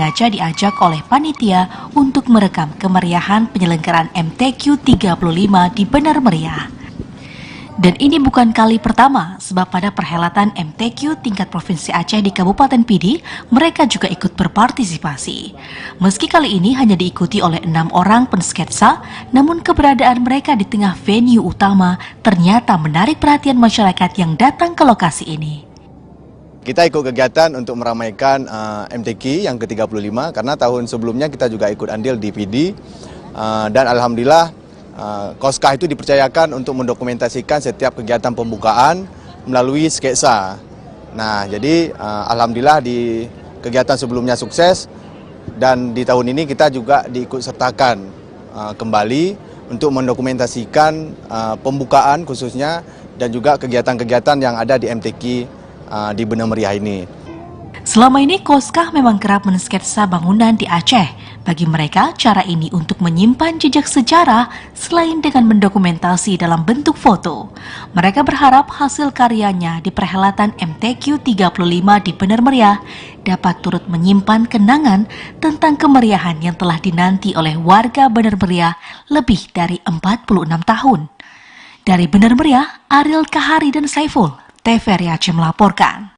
sengaja diajak oleh panitia untuk merekam kemeriahan penyelenggaraan MTQ 35 di Benar Meriah. Dan ini bukan kali pertama, sebab pada perhelatan MTQ tingkat Provinsi Aceh di Kabupaten Pidi, mereka juga ikut berpartisipasi. Meski kali ini hanya diikuti oleh 6 orang pensketsa, namun keberadaan mereka di tengah venue utama ternyata menarik perhatian masyarakat yang datang ke lokasi ini. Kita ikut kegiatan untuk meramaikan MTQ yang ke-35 karena tahun sebelumnya kita juga ikut andil di PD dan alhamdulillah Koskah itu dipercayakan untuk mendokumentasikan setiap kegiatan pembukaan melalui sketsa. Nah, jadi alhamdulillah di kegiatan sebelumnya sukses dan di tahun ini kita juga diikut sertakan kembali untuk mendokumentasikan pembukaan khususnya dan juga kegiatan-kegiatan yang ada di MTQ di Benar Meriah ini. Selama ini Koskah memang kerap mensketsa bangunan di Aceh. Bagi mereka, cara ini untuk menyimpan jejak sejarah selain dengan mendokumentasi dalam bentuk foto. Mereka berharap hasil karyanya di perhelatan MTQ 35 di Benar Meriah dapat turut menyimpan kenangan tentang kemeriahan yang telah dinanti oleh warga Benar Meriah lebih dari 46 tahun. Dari Benar Meriah, Ariel Kahari dan Saiful, TVRI Aceh melaporkan.